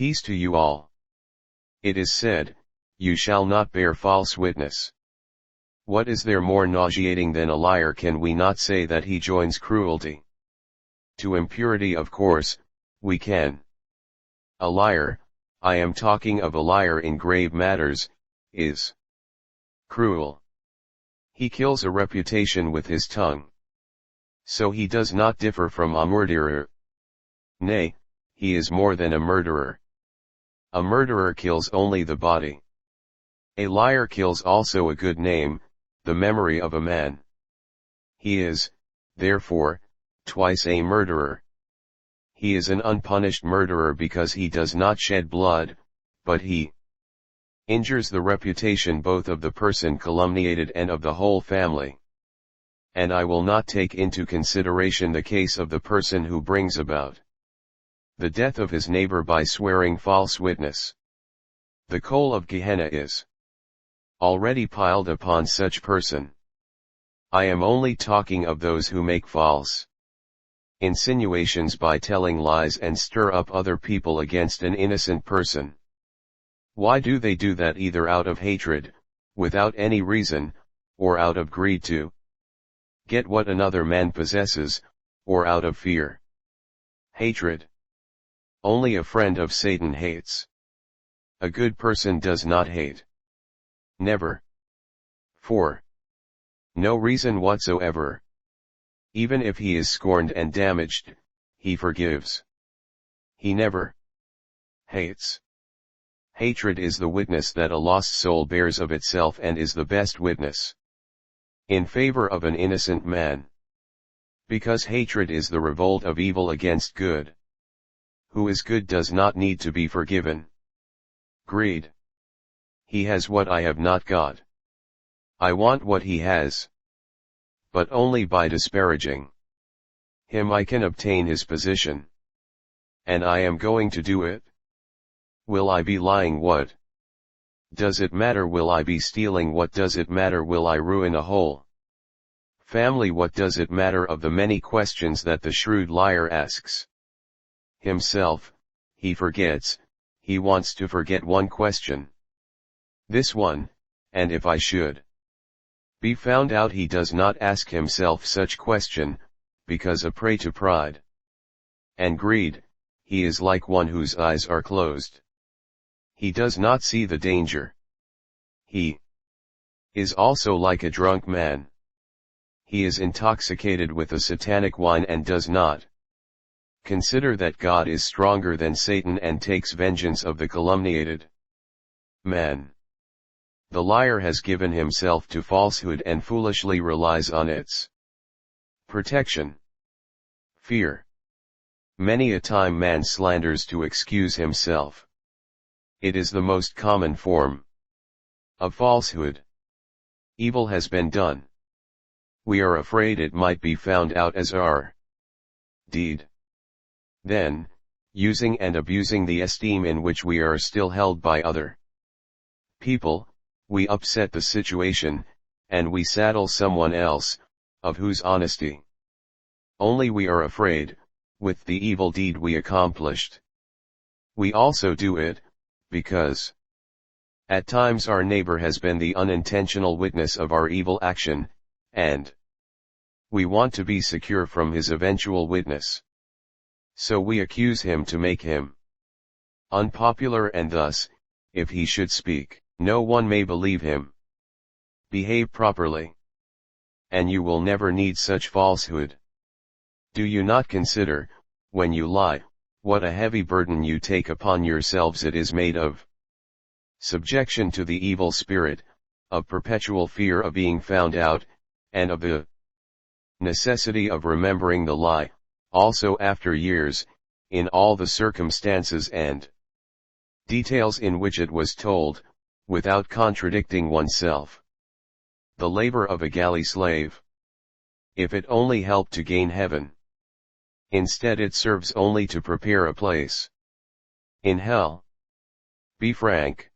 Peace to you all. It is said, you shall not bear false witness. What is there more nauseating than a liar? Can we not say that he joins cruelty to impurity? Of course, we can. A liar, I am talking of a liar in grave matters, is cruel. He kills a reputation with his tongue. So he does not differ from a murderer. Nay, he is more than a murderer. A murderer kills only the body. A liar kills also a good name, the memory of a man. He is, therefore, twice a murderer. He is an unpunished murderer because he does not shed blood, but he injures the reputation both of the person calumniated and of the whole family. And I will not take into consideration the case of the person who brings about the death of his neighbor by swearing false witness. The coal of Gehenna is already piled upon such person. I am only talking of those who make false insinuations by telling lies and stir up other people against an innocent person. Why do they do that? Either out of hatred, without any reason, or out of greed to get what another man possesses, or out of fear. Hatred. Only a friend of Satan hates. A good person does not hate. Never. For no reason whatsoever. Even if he is scorned and damaged, he forgives. He never hates. Hatred is the witness that a lost soul bears of itself and is the best witness in favor of an innocent man. Because hatred is the revolt of evil against good. Who is good does not need to be forgiven. Greed. He has what I have not got. I want what he has. But only by disparaging him I can obtain his position. And I am going to do it. Will I be lying? What does it matter? Will I be stealing? What does it matter? Will I ruin a whole family? What does it matter? Of the many questions that the shrewd liar asks himself, he forgets, he wants to forget one question. This one, and if I should be found out, he does not ask himself such question, because a prey to pride and greed, he is like one whose eyes are closed. He does not see the danger. He is also like a drunk man. He is intoxicated with a satanic wine and does not consider that God is stronger than Satan and takes vengeance of the calumniated man. The liar has given himself to falsehood and foolishly relies on its protection. Fear. Many a time man slanders to excuse himself. It is the most common form of falsehood. Evil has been done. We are afraid it might be found out as our deed. Then, using and abusing the esteem in which we are still held by other people, we upset the situation, and we saddle someone else, of whose honesty only we are afraid, with the evil deed we accomplished. We also do it, because at times our neighbor has been the unintentional witness of our evil action, and we want to be secure from his eventual witness. So we accuse him to make him unpopular, and thus, if he should speak, no one may believe him. Behave properly, and you will never need such falsehood. Do you not consider, when you lie, what a heavy burden you take upon yourselves? It is made of subjection to the evil spirit, of perpetual fear of being found out, and of the necessity of remembering the lie, also after years, in all the circumstances and details in which it was told, without contradicting oneself. The labor of a galley slave. If it only help to gain heaven, instead it serves only to prepare a place in hell. Be frank.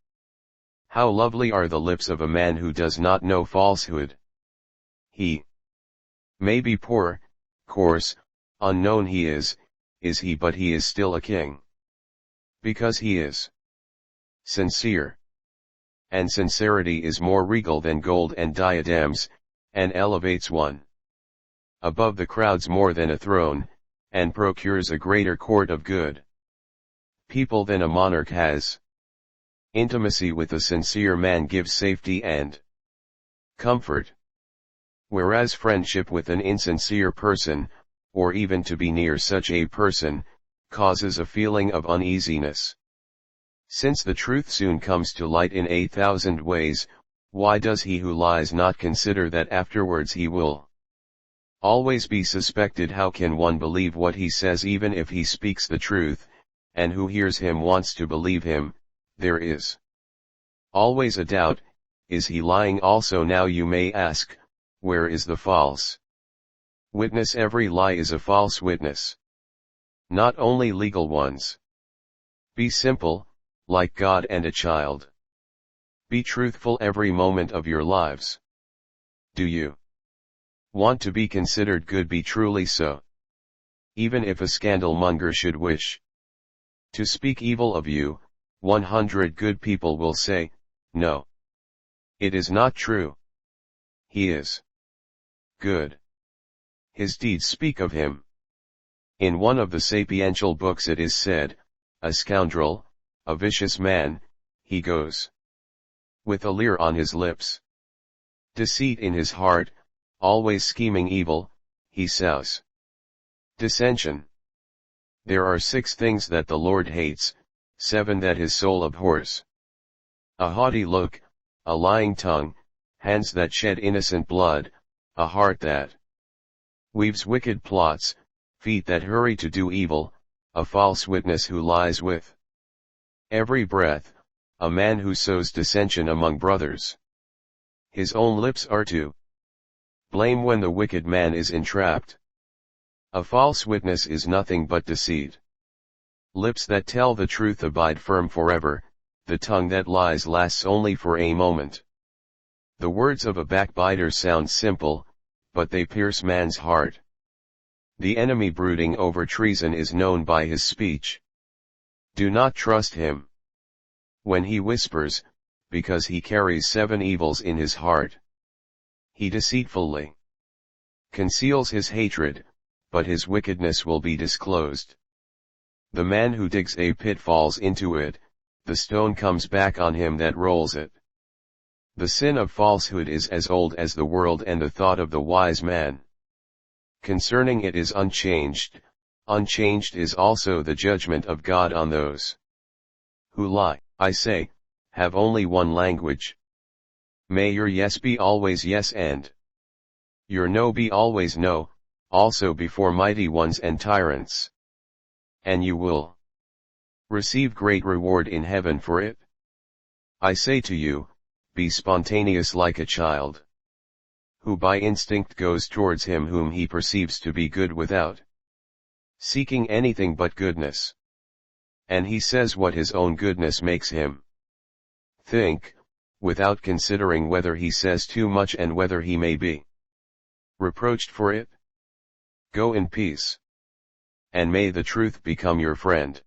How lovely are the lips of a man who does not know falsehood. He may be poor, coarse, unknown he is he, but he is still a king. because he is sincere. And sincerity is more regal than gold and diadems, and elevates one above the crowds more than a throne, and procures a greater court of good people than a monarch has. Intimacy with a sincere man gives safety and comfort. Whereas friendship with an insincere person, or even to be near such a person, causes a feeling of uneasiness. Since the truth soon comes to light in 1,000 ways, why does he who lies not consider that afterwards he will always be suspected? How can one believe what he says even if he speaks the truth, and who hears him wants to believe him? There is always a doubt, is he lying also? Now you may ask, where is the false witness? Every lie is a false witness. Not only legal ones. Be simple, like God and a child. Be truthful every moment of your lives. Do you want to be considered good? Be truly so. Even if a scandalmonger should wish to speak evil of you, 100 good people will say, no, it is not true. He is good. His deeds speak of him. In one of the sapiential books it is said, a scoundrel, a vicious man, he goes with a leer on his lips, deceit in his heart, always scheming evil, he sows dissension. There are 6 things that the Lord hates, 7 that his soul abhors: a haughty look, a lying tongue, hands that shed innocent blood, a heart that weaves wicked plots, feet that hurry to do evil, a false witness who lies with every breath, a man who sows dissension among brothers. His own lips are to blame when the wicked man is entrapped. A false witness is nothing but deceit. Lips that tell the truth abide firm forever, the tongue that lies lasts only for a moment. The words of a backbiter sound simple, but they pierce man's heart. The enemy brooding over treason is known by his speech. Do not trust him when he whispers, because he carries 7 evils in his heart. He deceitfully conceals his hatred, but his wickedness will be disclosed. The man who digs a pit falls into it, the stone comes back on him that rolls it. The sin of falsehood is as old as the world, and the thought of the wise man concerning it is unchanged. Unchanged is also the judgment of God on those who lie. I say, have only one language. May your yes be always yes, and your no be always no, also before mighty ones and tyrants. And you will receive great reward in heaven for it. I say to you, be spontaneous like a child, who by instinct goes towards him whom he perceives to be good without seeking anything but goodness. And he says what his own goodness makes him think, without considering whether he says too much and whether he may be reproached for it. Go in peace, and may the truth become your friend.